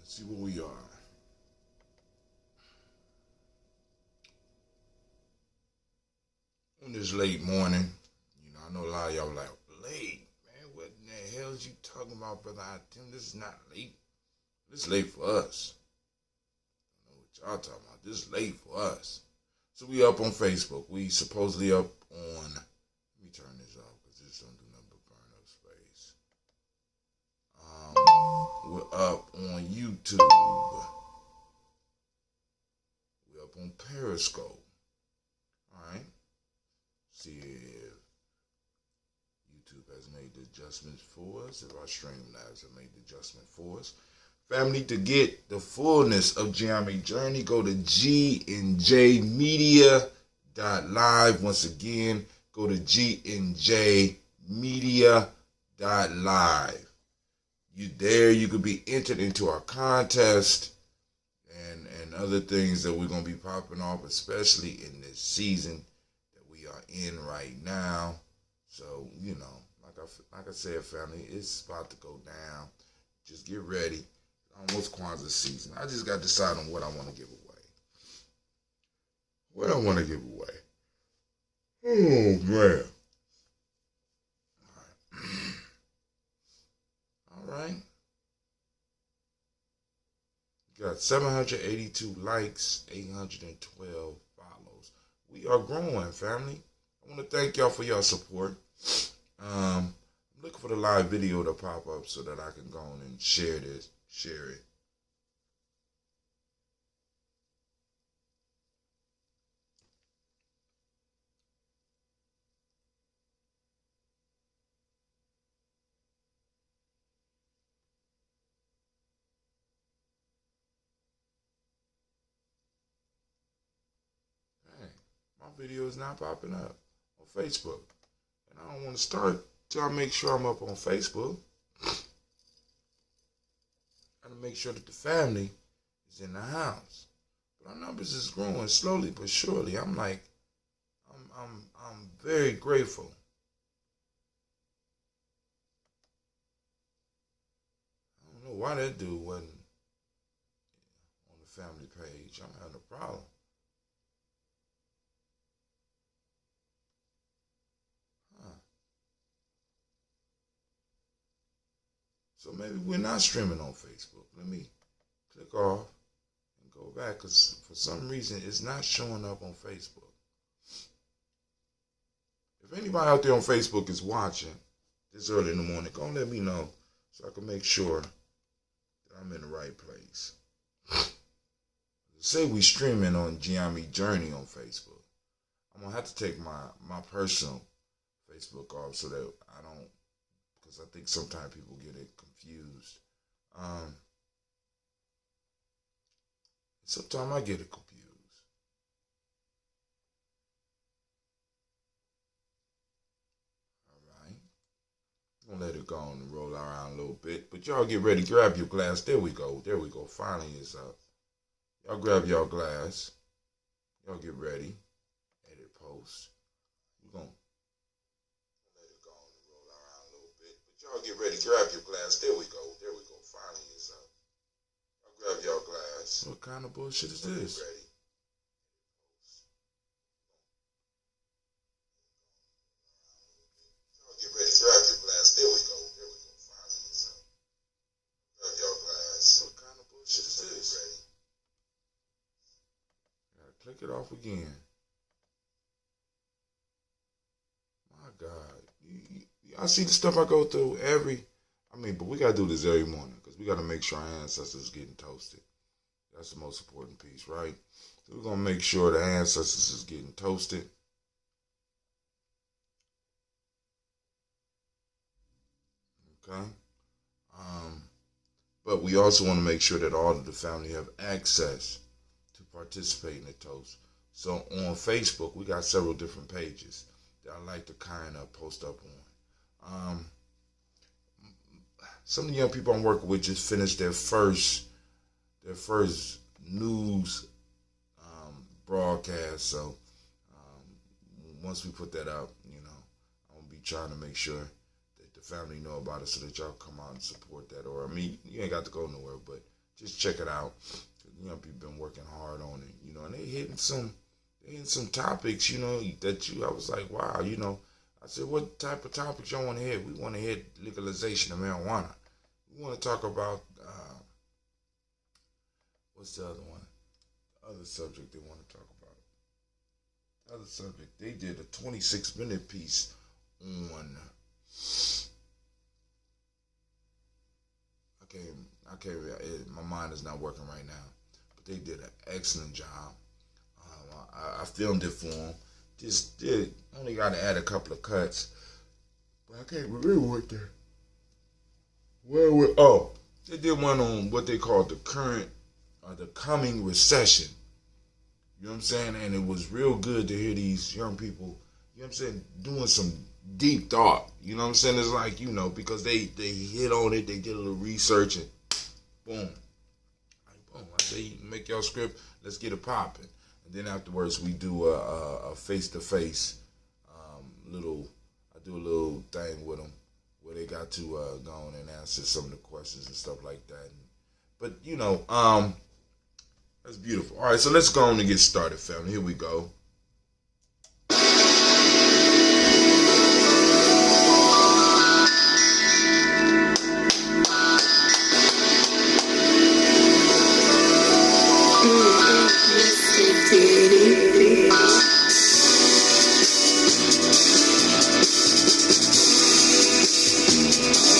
See where we are. On this late morning, I know a lot of y'all like, late, man, what in the hell is you talking about, brother Tim? This is not late. This is late for us. I don't know what y'all talking about. This is late for us. So we up on Facebook. We supposedly up on, let me turn this off because this don't do nothing but burn up space. We're up on YouTube. We're up on Periscope. Alright. See if YouTube has made the adjustments for us. If our Streamlabs have made the adjustment for us. Family, to get the fullness of Gye-Nyame Journey, go to GNJmedia.live. Once again, go to GNJmedia.live. You could be entered into our contest and other things that we're going to be popping off, especially in this season that we are in right now. So, like I said, family, it's about to go down. Just get ready. Almost Kwanzaa season. I just got to decide on what I want to give away. What I want to give away. Oh, man. All right. We got 782 likes, 812 follows. We are growing, family. I want to thank y'all for your support. I'm looking for the live video to pop up so that I can go on and share this. Share it. Hey, my video is not popping up on Facebook. And I don't want to start till I make sure I'm up on Facebook. To make sure that the family is in the house. But our numbers is growing slowly but surely. I'm very grateful. I don't know why that dude wasn't on the family page. I'm having a problem. So maybe we're not streaming on Facebook. Let me click off and go back because for some reason it's not showing up on Facebook. If anybody out there on Facebook is watching this early in the morning, go and let me know so I can make sure that I'm in the right place. Say we streaming on Gye-Nyame Journey on Facebook. I'm going to have to take my personal Facebook off so that I don't, because I think sometimes people get it confused. Sometimes I get it confused. All right. I'm going to let it go and roll around a little bit. But y'all get ready. Grab your glass. There we go. There we go. Finally it's up. Y'all grab y'all glass. Y'all get ready. Edit post. We're going to let it go and roll around a little bit. But y'all get ready. Grab your glass. There we go. There we go. Finally it's up. Y'all grab y'all glass. What kind of bullshit is this? Ready. Get ready, grab your glass. There we go. There we go. Finally, it's up. Grab your glass. What kind of bullshit is this? Ready. Gotta click it off again. My God. I see the stuff I go through but we gotta do this every morning because we gotta make sure our ancestors getting toasted. That's the most important piece, right? So we're gonna make sure the ancestors is getting toasted. Okay. But we also want to make sure that all of the family have access to participate in the toast. So on Facebook, we got several different pages that I like to kind of post up on. Some of the young people I'm working with just finished their first news broadcast. So once we put that out, I'm gonna be trying to make sure the family know about it so that y'all come out and support that. Or, you ain't got to go nowhere, but just check it out. Young people been working hard on it, and they hitting some topics, that I was like, wow, I said, what type of topics y'all want to hit? We want to hit legalization of marijuana. We want to talk about, what's the other one? Other subject they want to talk about. Other subject, they did a 26-minute piece on, my mind is not working right now, but they did an excellent job. I filmed it for them. Only got to add a couple of cuts, but I can't remember what they did one on what they called the coming recession. You know what I'm saying? And it was real good to hear these young people, doing some deep thought. You know what I'm saying? It's like, because they hit on it, they did a little research, and boom. I say, make your script, let's get it popping. And then afterwards, we do a face-to-face I do a little thing with them where they got to go on and answer some of the questions and stuff like that. But, that's beautiful. All right, so let's go on and get started, family. Here we go.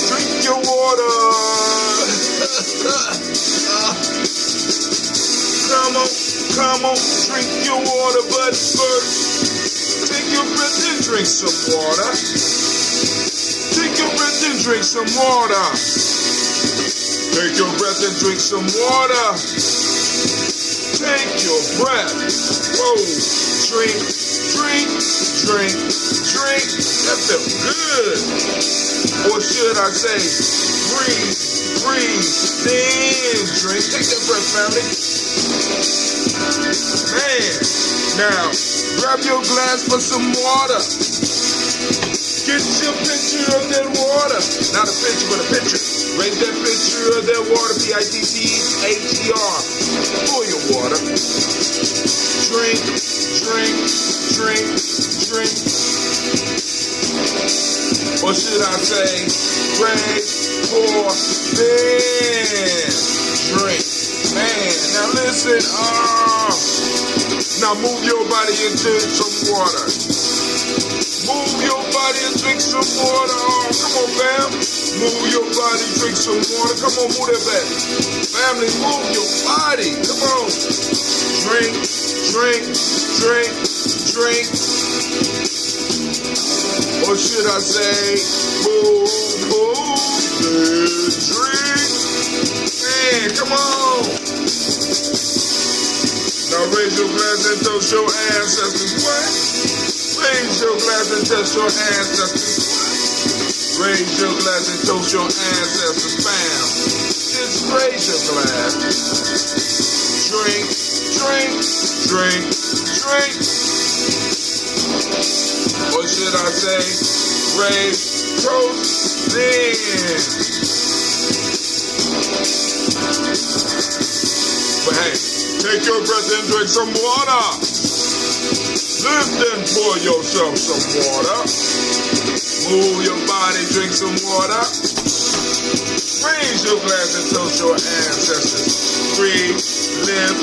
Drink your water. Come on, drink your water, but first, take your breath and drink some water. Take your breath and drink some water. Take your breath and drink some water. Take your breath. Whoa, drink. That feels good. Or should I say, breathe, then drink. Take that breath, family. Man, now grab your glass for some water. Get your picture of that water. Not a picture, but a picture. Raise that picture of that water, P-I-T-C-H-E-R. Pour your water. Drink. Or should I say, raise, pour, then drink. Man, now listen, now move your body and drink some water. Move your body and drink some water. Come on, fam. Move your body, drink some water. Come on, move that back. Family, move your body. Come on. Drink. Or should I say, move, then drink. Man, come on. Now raise your glass and toast your ancestors. What? Raise your glass and toast your ancestors. Raise your glass and toast your ancestors. Bam. Just raise your glass. Drink. Or should I say, raise, toast, then. But hey, take your breath and drink some water. Lift and pour yourself some water. Move your body, drink some water. Raise your glass and toast your ancestors. Breathe, live,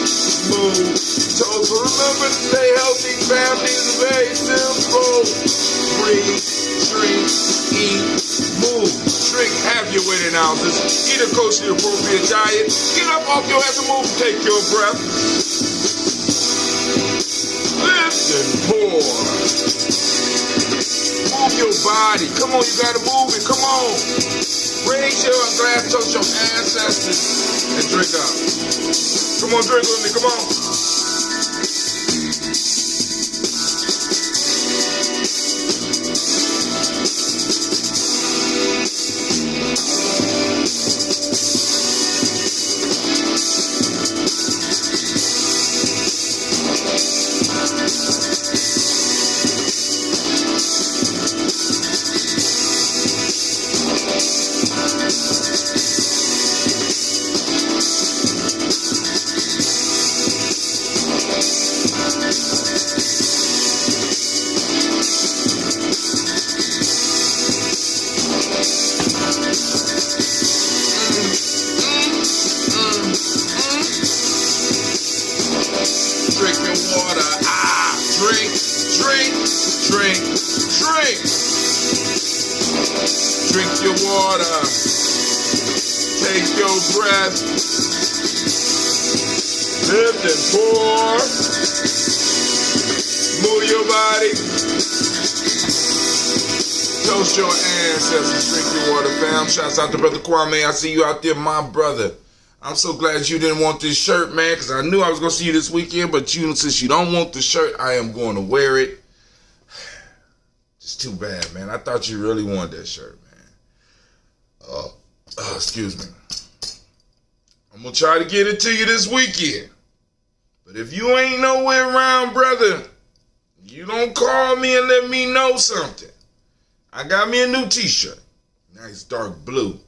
move, toast. Remember to stay healthy, family is very simple. Breathe, drink, eat, move. Drink half your weight in ounces. Eat a kosher appropriate diet. Get up off your ass and move. Take your breath. Lift and pour. Move your body. Come on, you gotta move it. Come on. Raise your glass, toast your ancestors, and drink up. Come on, drink with me. Come on. Drink, drink, drink. Drink your water. Take your breath. Lift and pour. Move your body. Toast your ancestors. Drink your water, fam. Shouts out to Brother Kwame. I see you out there, my brother. I'm so glad you didn't want this shirt, man, because I knew I was going to see you this weekend, but since you don't want the shirt, I am going to wear it. Just too bad, man. I thought you really wanted that shirt, man. Excuse me. I'm going to try to get it to you this weekend. But if you ain't nowhere around, brother, you don't call me and let me know something. I got me a new t-shirt. Nice dark blue.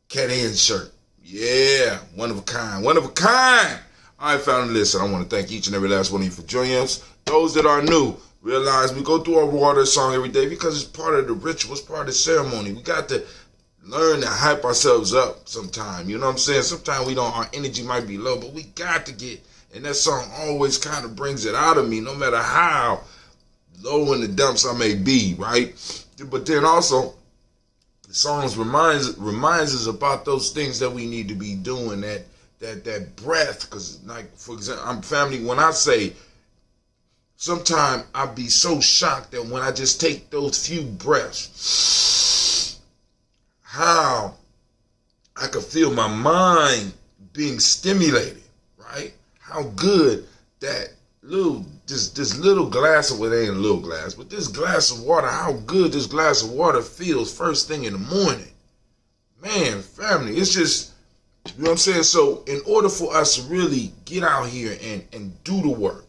Cat N shirt. Yeah, one of a kind. One of a kind. All right, family, listen, I want to thank each and every last one of you for joining us. Those that are new, realize we go through our water song every day because it's part of the ritual. It's part of the ceremony. We got to learn to hype ourselves up sometime. You know what I'm saying? Sometimes our energy might be low, but we got to get, and that song always kind of brings it out of me, no matter how low in the dumps I may be, right? But then also, the songs reminds us about those things that we need to be doing, that breath. Because, like, for example, I'm family, when I say, sometimes I be so shocked that when I just take those few breaths, how I could feel my mind being stimulated, right? How good that this little glass of, well, it ain't a little glass, but this glass of water, how good this glass of water feels first thing in the morning. Man, family, it's just, you know what I'm saying? So in order for us to really get out here and do the work,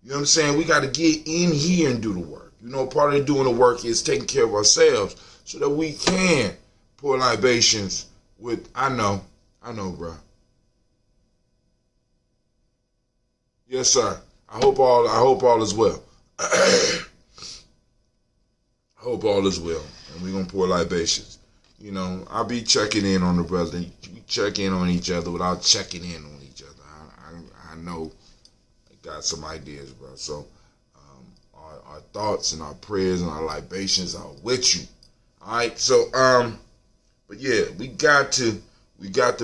you know what I'm saying? We got to get in here and do the work. You know, part of doing the work is taking care of ourselves so that we can pour libations with, I know, bro. Yes, sir. I hope all is well. I hope all is well. And we're going to pour libations. You know, I'll be checking in on the brother. We check in on each other without checking in on each other. I know I got some ideas, bro. So our thoughts and our prayers and our libations are with you. All right. So, but yeah, we got to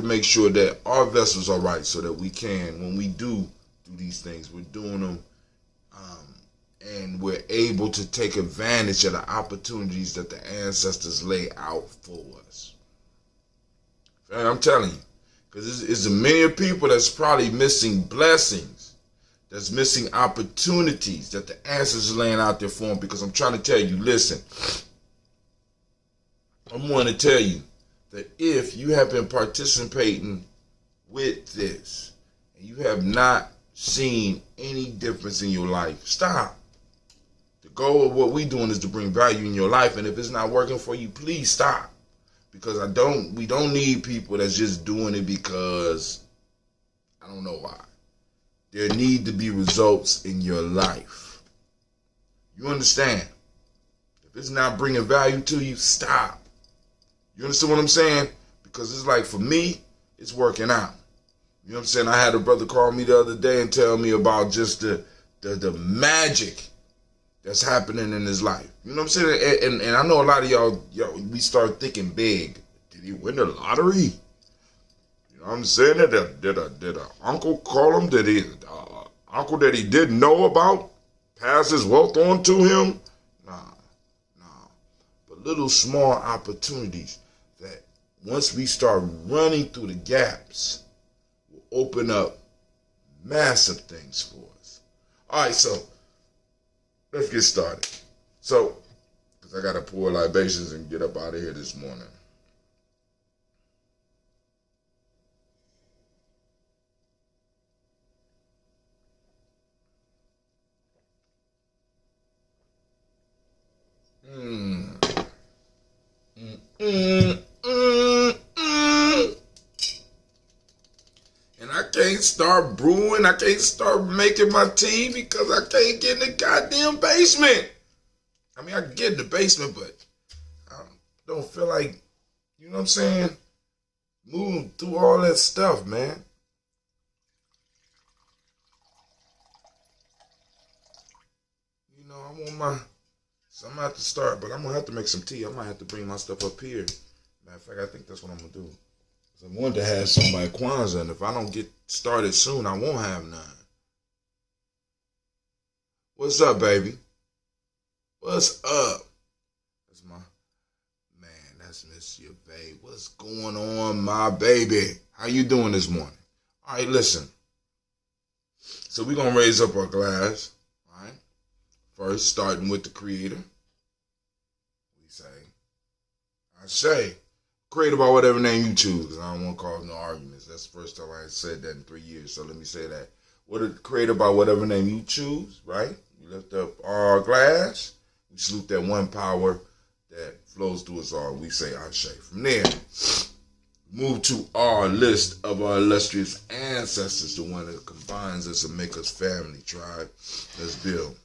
make sure that our vessels are right so that we can, when we do these things, we're doing them and we're able to take advantage of the opportunities that the ancestors lay out for us. And I'm telling you, because it's a many people that's probably missing blessings, that's missing opportunities that the ancestors are laying out there for them. Because I'm trying to tell you, listen, I'm going to tell you that if you have been participating with this and you have not seen any difference in your life, stop. The goal of what we're doing is to bring value in your life, and if it's not working for you, please stop. Because we don't need people that's just doing it because I don't know why. There need to be results in your life. You understand? If it's not bringing value to you, stop. You understand what I'm saying? Because it's like, for me, it's working out. You know what I'm saying? I had a brother call me the other day and tell me about just the magic that's happening in his life. You know what I'm saying? And I know a lot of y'all, we start thinking big. Did he win the lottery? You know what I'm saying? Did a uncle call him? Did he uncle that he didn't know about pass his wealth on to him? Nah. But little small opportunities that once we start running through the gaps, open up massive things for us. All right, so let's get started. So, because I got to pour libations and get up out of here this morning. And I can't start brewing. I can't start making my tea because I can't get in the goddamn basement. I mean, I can get in the basement, but I don't feel like, you know what I'm saying, moving through all that stuff, man. You know, I want my... So I'm going to have to start, but I'm going to have to make some tea. I might have to bring my stuff up here. Matter of fact, I think that's what I'm going to do. I wanted to have some by Kwanzaa, and if I don't get started soon, I won't have none. What's up, baby? What's up? That's my... Man, that's Miss your babe. What's going on, my baby? How you doing this morning? All right, listen. So we're going to raise up our glass, all right? First, starting with the creator. I say, create by whatever name you choose, because I don't want to cause no arguments. That's the first time I said that in 3 years, so let me say that. Create by whatever name you choose, right? We lift up our glass. We salute that one power that flows through us all. We say Ashe. From there, move to our list of our illustrious ancestors, the one that combines us and make us family, tribe. Let's build.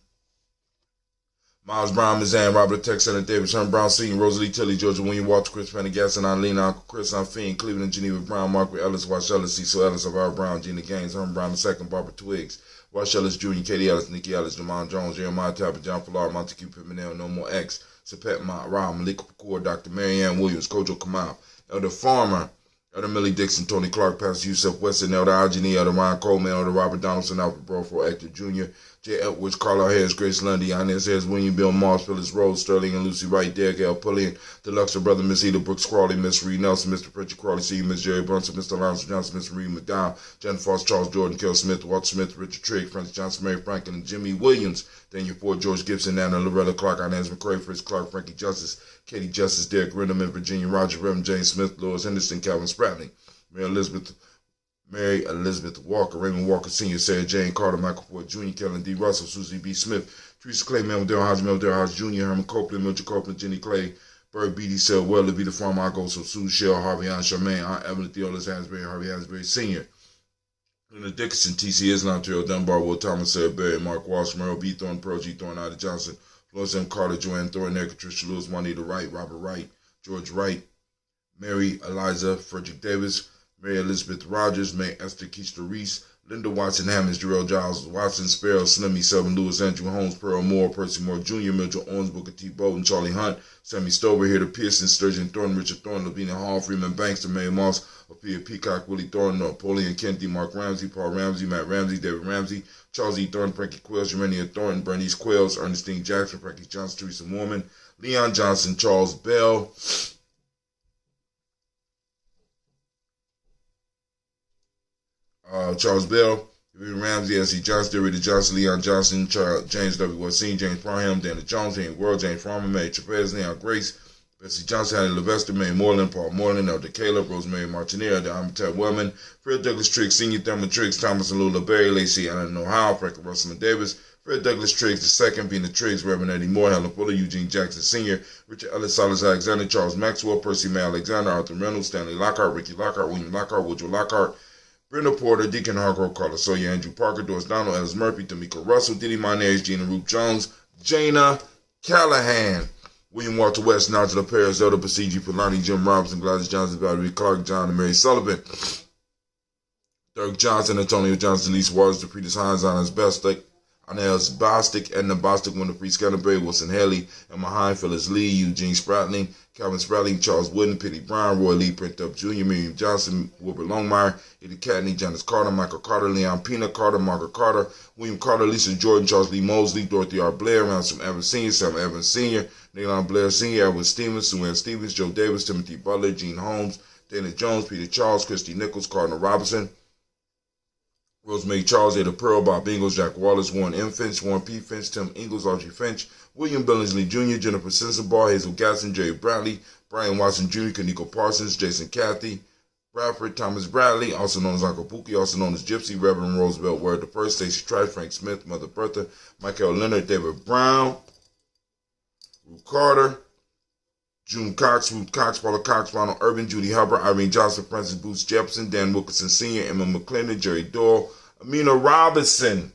Miles Brown, Mizan, Robert Tex, Senator Davis, Herman Brown, Sr., Rosalie Tilly, Georgia William, Walter, Chris Pendergast, Eileen, Uncle Chris, Fiend, Cleveland, Geneva Brown, Margaret Ellis, Wash Ellis, Cecil Ellis, Alvaro Brown, Gina Gaines, Herman Brown II, Barbara Twiggs, Wash Ellis Jr., Katie Ellis, Nikki Ellis, Jamon Jones, Jeremiah Tapper, John Fallard, Montague Pimenel, No More X, Sapet Ra, Malika Pakur, Dr. Marianne Williams, Kojo Kamal, Elder Farmer, Elder Millie Dixon, Tony Clark, Pastor Yusuf Weston, Elder Algeny, Elder Ryan Coleman, Elder Robert Donaldson, Alfred Broford, Actor Jr., J. Edwards, Carlo Harris, Grace Lundy, Inez Harris, William Bill Moss, Phyllis Rose, Sterling and Lucy Wright, Derek L. Pullian, Deluxe, her brother, Miss Eda Brooks Crawley, Miss Reed Nelson, Mr. Pritchard Crawley, C. Miss Jerry Brunson, Mr. Alonzo Johnson, Miss Marie McDowell, Jen Foss, Charles Jordan, Kel Smith, Walter Smith, Richard Trigg, Francis Johnson, Mary Franklin, and Jimmy Williams, Daniel Ford, George Gibson, Anna Loretta Clark, Inez McCray, Fritz Clark, Frankie Justice, Katie Justice, Derek Renderman, Virginia Roger, Reverend James Smith, Lois Henderson, Calvin Spratling, Mary Elizabeth Walker, Raymond Walker Sr., Sarah Jane Carter, Michael Ford Jr., Kellen D. Russell, Susie B. Smith, Teresa Clay, Mel Dale Hodge Jr., Herman Copeland, Mildred Copeland, Jenny Clay, Bird B.D. Sell, Weller B. the Farmer, I go, so Sue Shell, Harvey Ann Charmaine, Aunt Evelyn Theolis Hansberry, Harvey Hansberry Sr., Linda Dickinson, T.C. Islam, Terrell Dunbar, Will Thomas, Sarah Berry, Mark Walsh, Merle B. Thorne, Pearl G. Thorne, Ida Johnson, Florence M. Carter, Joanne Thorne, Eric Patricia Lewis, Juanita Wright, Robert Wright, George Wright, Mary Eliza, Frederick Davis, Mary Elizabeth Rogers, May Esther Keisha Reese, Linda Watson Hammonds, Jarrell Giles, Watson Sparrow, Slimmy, Selvin Lewis, Andrew Holmes, Pearl Moore, Percy Moore Jr., Mitchell Owens, Booker T. Bolton, Charlie Hunt, Sammy Stover, Here to Pearson, Sturgeon Thornton, Richard Thornton, Lavina Hall, Freeman Banks, Mary Moss, Opia Peacock, Willie Thornton, Napoleon Kennedy, Mark Ramsey, Paul Ramsey, Matt Ramsey, David Ramsey, Charles E. Thornton, Frankie Quills, Urania Thornton, Bernice Quills, Ernestine Jackson, Frankie Johnson, Teresa Mormon, Leon Johnson, Charles Bell, Charles Bell, Ramsey, S.E. Johnson, Rita Johnson, Leon Johnson, James W. Watson, James Parham, Dana Jones, James World, James Farmer, Mary Trapez, Leon Grace, Bessie Johnson, Hattie Levester, May Moreland, Paul Moreland, Elder Caleb, Rosemary Martineer, Elder Amitab Wellman, Fred Douglas Triggs, Senior Thurman Triggs, Thomas and Lula Berry, Lacey Allen Ohio, Franklin Russell Davis, Fred Douglas Triggs II, Vina Triggs, Reverend Eddie Moore, Helen Fuller, Eugene Jackson Sr., Richard Ellis, Silas Alexander, Charles Maxwell, Percy May Alexander, Arthur Reynolds, Stanley Lockhart, Ricky Lockhart, William Lockhart, Woodrow Lockhart, Brenda Porter, Deacon Hargrove, Carlos Sawyer, Andrew Parker, Doris Donald, Ellis Murphy, Tamika Russell, Diddy Monez, Gina Roop Jones, Jana Callahan, William Walter West, Nigel Paris, Zelda Basiji, Polani, Jim Robinson, Gladys Johnson, Valerie Clark, John and Mary Sullivan, Dirk Johnson, Antonio Johnson, Lisa Waters, Depretis Hines, Anna's Bestek, Anels Bostic, Edna Bostic, Winifred Scanterbury, Wilson Haley, Emma Hine, Phyllis Lee, Eugene Spratling, Calvin Spratling, Charles Wooden, Pitty Brown, Roy Lee, Print Up Jr., Miriam Johnson, Wilbur Longmire, Eddie Catney, Janice Carter, Michael Carter, Leon Pina Carter, Margaret Carter, William Carter, Lisa Jordan, Charles Lee Mosley, Dorothy R. Blair, Ransom Evans Sr., Sam Evans Sr., Neilon Blair Sr., Edwin Stevens, Sue Ann Stevens, Joe Davis, Timothy Butler, Gene Holmes, Dana Jones, Peter Charles, Christy Nichols, Cardinal Robinson, Rosemary Charles, Ada Pearl, Bob Ingalls, Jack Wallace, Warren M. Finch, Warren P. Finch, Tim Ingalls, Archie Finch, William Billingsley Jr., Jennifer Sensenbar, Hazel Gasson, Jerry Bradley, Brian Watson Jr., Kaniko Parsons, Jason Cathy, Bradford, Thomas Bradley, also known as Uncle Pookie, also known as Gypsy, Reverend Roosevelt Word the First, Stacey Trice, Frank Smith, Mother Bertha, Michael Leonard, David Brown, Ruth Carter, June Cox, Ruth Cox, Paula Cox, Ronald Urban, Judy Hubbard, Irene Johnson, Francis Booth Jefferson, Dan Wilkinson Sr., Emma McClendon, Jerry Doyle, Amina Robinson,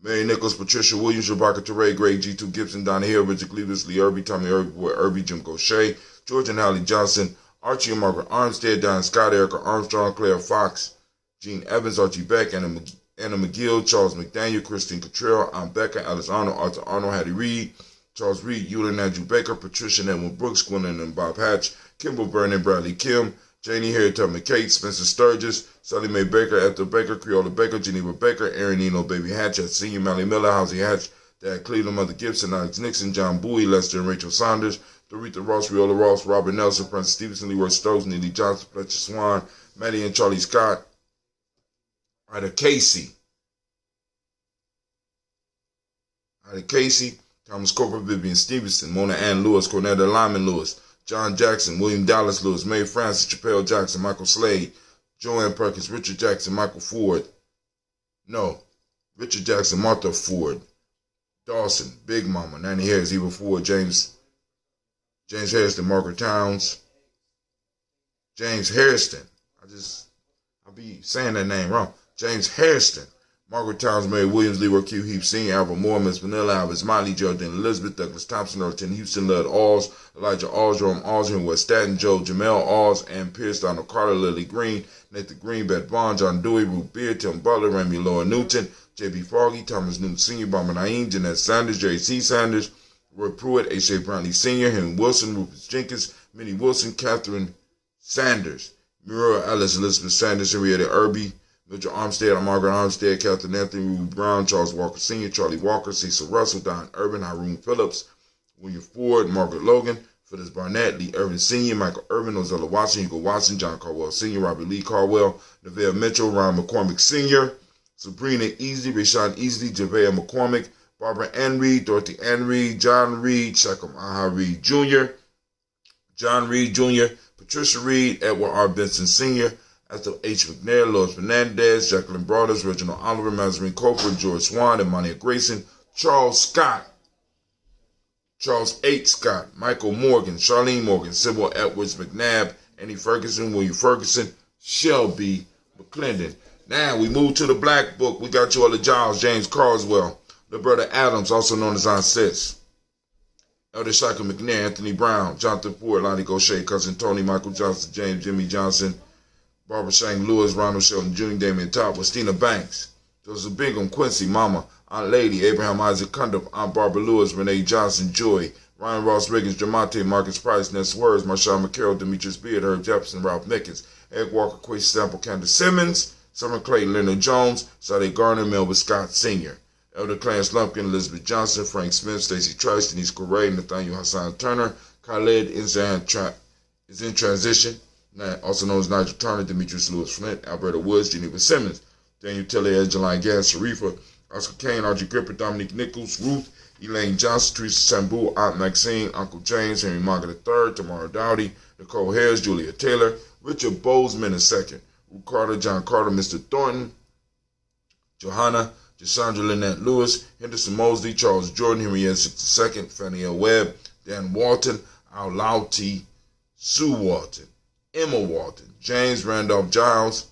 Mary Nichols, Patricia Williams, Rebecca Teray, Greg G2 Gibson, Donna Hill, Richard Cleavis, Lee Irby, Tommy Irby, Boy Irby, Jim Gaucher, George and Holly Johnson, Archie and Margaret Armstead, Don Scott, Erica Armstrong, Claire Fox, Gene Evans, Archie Beck, Anna Anna McGill, Charles McDaniel, Christine Cottrell, Aunt Becca, Alice Arnold, Arthur Arnold, Hattie Reed, Charles Reed, Eula Andrew Baker, Patricia Edwin Brooks, Gwendolyn and Bob Hatch, Kimball Vernon, Bradley Kim, Janie Harriet Tubman McCate, Spencer Sturgis, Sally Mae Baker, Ethel Baker, Creola Baker, Geneva Baker, Aaron Eno, Baby Hatch, Senior Mally Miller, Housie Hatch, Dad Cleveland, Mother Gibson, Alex Nixon, John Bowie, Lester and Rachel Saunders, Doretha Ross, Riola Ross, Robert Nelson, Francis Stevenson, Leroy Stokes, Neely Johnson, Fletcher Swan, Maddie and Charlie Scott, Ida Casey, Thomas Cooper, Vivian Stevenson, Mona Ann Lewis, Cornetta Lyman Lewis, John Jackson, William Dallas Lewis, Mae Francis, Chappelle Jackson, Michael Slade, Joanne Perkins, Richard Jackson, Michael Ford, Richard Jackson, Martha Ford, Dawson, Big Mama, Nanny Harris, Eva Ford, James Hairston, Margaret Towns, James Hairston, I'll be saying that name wrong, James Hairston, Margaret Towns, Mary Williams, Leroy Q. Heath Sr., Albert Moore, Miss Vanilla, Albert Miley, Geraldine Elizabeth, Douglas Thompson, Orton Houston, Lud Alls, Elijah Alls, Jerome Alls, West Staten, Joe Jamel Alls, Ann Pierce, Donald Carter, Lily Green, Nathan Green, Beth Bond, John Dewey, Ruth Beard, Tim Butler, Remy Laura Newton, J.B. Foggy, Thomas Newton Sr., Barbara Naeem, Jeanette Sanders, Jerry C. Sanders, Roy Pruitt, H.A. Brownlee Sr., Henry Wilson, Rufus Jenkins, Minnie Wilson, Catherine Sanders, Muriel Ellis, Elizabeth Sanders, Henrietta Irby, Mildred Armstead, Margaret Armstead, Catherine Anthony, Ruby Brown, Charles Walker Sr., Charlie Walker, Cecil Russell, Don Urban, Haroon Phillips, William Ford, Margaret Logan, Phyllis Barnett, Lee Irvin Sr., Michael Irvin, Ozella Watson, Hugo Watson, John Caldwell Sr., Robert Lee Caldwell, Neville Mitchell, Ron McCormick Sr., Sabrina Easley, Rashawn Easley, Javea McCormick, Barbara Ann Reed, Dorothy Ann Reed, John Reed, Shechem Aha Reed Jr., John Reed Jr., Patricia Reed, Edward R. Benson Sr., Ethel H. McNair, Lois Fernandez, Jacqueline Broaders, Reginald Oliver, Mazarine Cofer, George Swan, Imania Grayson, Charles Scott, Charles H. Scott, Michael Morgan, Charlene Morgan, Sybil Edwards McNabb, Annie Ferguson, William Ferguson, Shelby McClendon. Now we move to the Black Book. We got you all the Giles, James Carswell, the brother Adams, also known as Aunt Sis, Elder Shaka McNair, Anthony Brown, Jonathan Ford, Lonnie Gaucher, Cousin Tony, Michael Johnson, James, Jimmy Johnson, Barbara Shang Lewis, Ronald Shelton Jr., Damian Top, Westina Banks, Joseph Bingham, Quincy, Mama, Aunt Lady, Abraham Isaac Cundiff, Aunt Barbara Lewis, Renee Johnson, Joy, Ryan Ross Riggins, Jamonte, Marcus Price, Ness Words, Marshawn McCarroll, Demetrius Beard, Herb Jefferson, Ralph Mickens, Ed Walker, Quacy Sample, Candace Simmons, Summer Clayton, Leonard Jones, Sade Garner, Melvin Scott Sr., Elder Clarence Lumpkin, Elizabeth Johnson, Frank Smith, Stacey Trice, Denise Correa, Nathaniel Hassan Turner, Khaled is in transition, also known as Nigel Turner, Demetrius Lewis Flint, Alberta Woods, Geneva Simmons, Daniel Tilley, Angeline Gass, Sharifa, Oscar Kane, Archie Gripper, Dominique Nichols, Ruth, Elaine Johnson, Teresa Sambu, Aunt Maxine, Uncle James, Henry Margaret III, Tamara Dowdy, Nicole Harris, Julia Taylor, Richard Bozeman II, Ruth Carter, John Carter, Mr. Thornton, Johanna, Jasandra Lynette Lewis, Henderson Mosley, Charles Jordan, Henriette II, Fannie L. Webb, Dan Walton, Al Lauti, Sue Walton, Emma Walton, James Randolph Giles,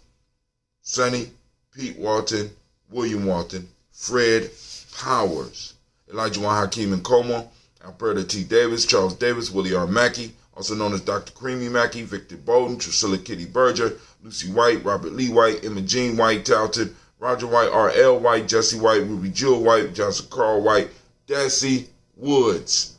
Sonny, Pete Walton, William Walton, Fred Powers, Elijah Juan Hakeem Nkomo, Alberta T. Davis, Charles Davis, Willie R. Mackey, also known as Dr. Creamy Mackey, Victor Bowden, Priscilla Kitty Berger, Lucy White, Robert Lee White, Emma Jean White, Talton, Roger White, R.L. White, Jesse White, Ruby Jewel White, Johnson Carl White, Desi Woods,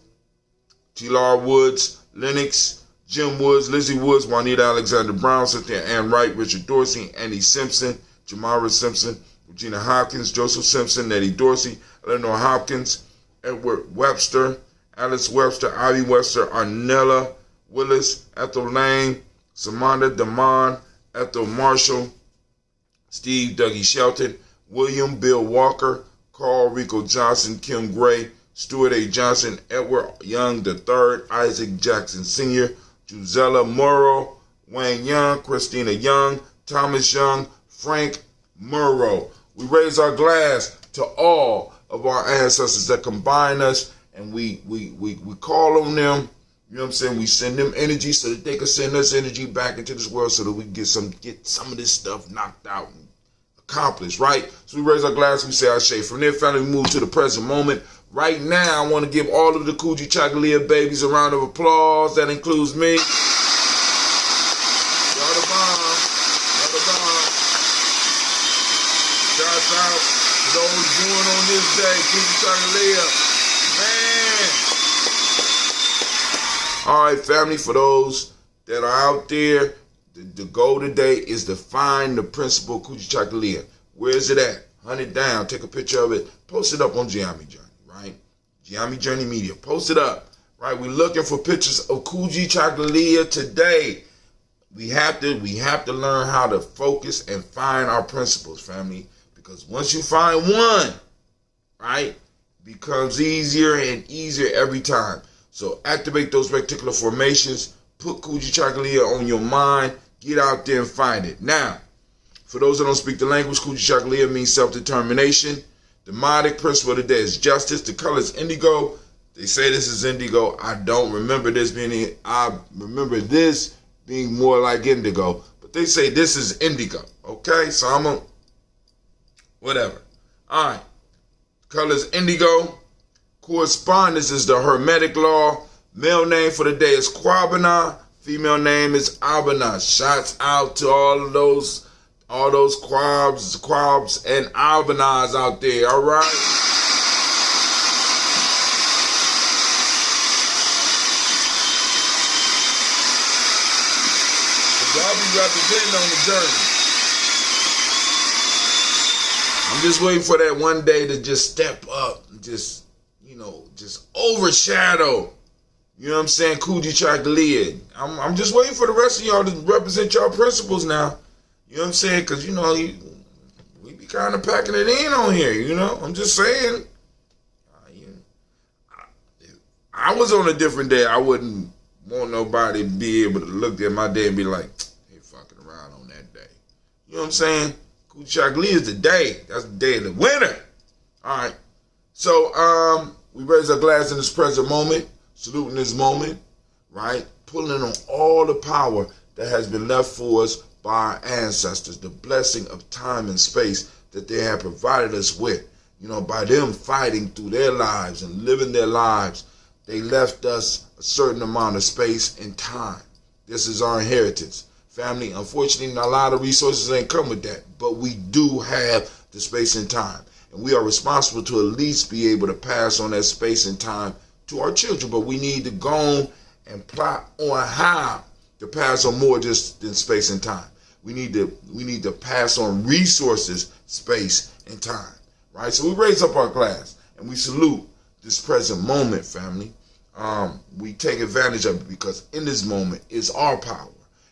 T.Lar Woods, Lennox, Jim Woods, Lizzie Woods, Juanita Alexander Brown, Cynthia Ann Wright, Richard Dorsey, Andy Simpson, Jamara Simpson, Regina Hopkins, Joseph Simpson, Nettie Dorsey, Eleanor Hopkins, Edward Webster, Alice Webster, Ivy Webster, Arnella Willis, Ethel Lane, Samantha Damon, Ethel Marshall, Steve Dougie Shelton, William Bill Walker, Carl Rico Johnson, Kim Gray, Stuart A. Johnson, Edward Young III, Isaac Jackson Sr., Gisella Morrow, Wayne Young, Christina Young, Thomas Young, Frank Murrow. We raise our glass to all of our ancestors that combine us, and we call on them. You know what I'm saying? We send them energy so that they can send us energy back into this world so that we can get some of this stuff knocked out and accomplished, right? So we raise our glass, we say our shade. From there, finally, we move to the present moment. Right now, I want to give all of the Kujichgulia babies a round of applause. That includes me. Y'all the bomb. Y'all the bomb. Shout Shouts out to those born on this day. Kujichgulia. Man. All right, family, for those that are out there, the goal today is to find the principal Kujichgulia. Where is it at? Hunt it down. Take a picture of it. Post it up on Gye-Nyame Journey, right? Gye-Nyame Journey Media. Post it up, right? We're looking for pictures of Kujichgulia today. We have to learn how to focus and find our principles, family. Because once you find one, right, it becomes easier and easier every time. So activate those reticular formations. Put Kujichgulia on your mind. Get out there and find it. Now, for those that don't speak the language, Kujichgulia means self-determination. The demonic principle of the day is justice. The color is indigo. They say this is indigo. I don't remember this being. I remember this being more like indigo, but they say this is indigo. Okay, so I'm a whatever. All right, color is indigo. Correspondence is the Hermetic law. Male name for the day is Kwabena. Female name is Abana. Shouts out to all those Quabs and Albanas out there. All right. Y'all be representing on the journey. I'm just waiting for that one day to just step up and just overshadow. You know what I'm saying? Kujichgulia. I'm just waiting for the rest of y'all to represent y'all principles now. You know what I'm saying? Because, we be kind of packing it in on here, I'm just saying. If I was on a different day, I wouldn't want nobody to be able to look at my day and be like, hey, fucking around on that day. You know what I'm saying? Kujichgulia is the day. That's the day of the winner. All right. So we raise our glass in this present moment, saluting this moment, right? Pulling on all the power that has been left for us by our ancestors, the blessing of time and space that they have provided us with. By them fighting through their lives and living their lives, they left us a certain amount of space and time. This is our inheritance. Family, unfortunately, a lot of resources ain't come with that, but we do have the space and time. And we are responsible to at least be able to pass on that space and time to our children, but we need to go on and plot on how to pass on more just than space and time. We need to pass on resources, space, and time, right? So we raise up our glass and we salute this present moment, family. We take advantage of it because in this moment is our power.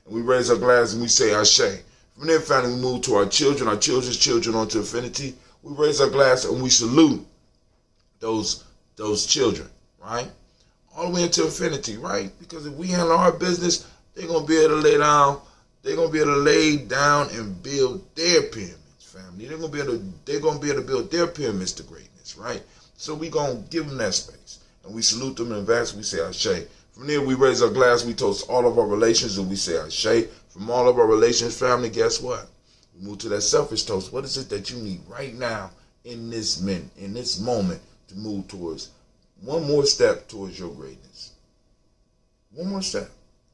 And we raise our glass and we say Ashe. From there, family, we move to our children, our children's children onto infinity. We raise our glass and we salute those children, right? All the way into infinity, right? Because if we handle our business, they're going to be able to lay down. They're going to be able to lay down and build their pyramids, family. They're going to be able to build their pyramids to greatness, right? So we're going to give them that space. And we salute them in advance. We say Ashe. From there, we raise our glass. We toast all of our relations and we say Ashe. From all of our relations, family, guess what? We move to that selfish toast. What is it that you need right now in this moment to move towards one more step towards your greatness? One more step.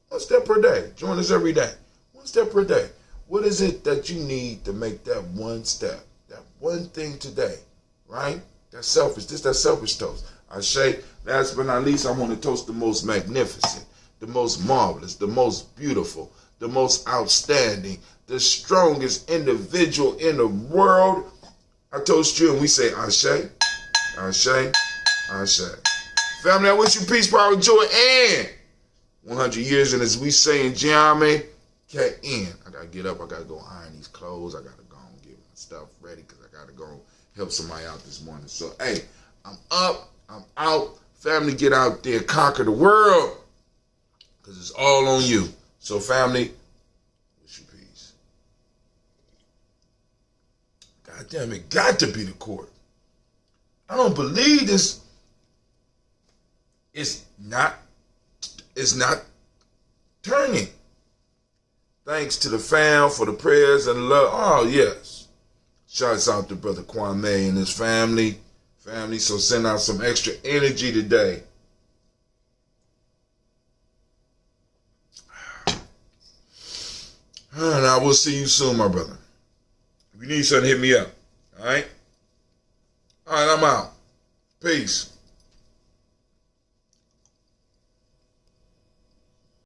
One step per day. Join us every day. One step per day. What is it that you need to make that one step? That one thing today, right? That's selfish. This that selfish toast. Ashe. Last but not least, I want to toast the most magnificent, the most marvelous, the most beautiful, the most outstanding, the strongest individual in the world. I toast you and we say Ashe, Ashe, Ashe. Family, I wish you peace, power, joy, and 100 years. And as we say in Gye-Nyame, K-N. I got to get up. I got to go iron these clothes. I got to go and get my stuff ready because I got to go help somebody out this morning. So, hey, I'm up. I'm out. Family, get out there, conquer the world because it's all on you. So, family, wish you peace. God damn it, got to be the court. I don't believe this. It's not turning. Thanks to the fam for the prayers and love. Oh, yes. Shouts out to Brother Kwame and his family. So send out some extra energy today. And I will see you soon, my brother. If you need something, hit me up. All right? All right, I'm out. Peace.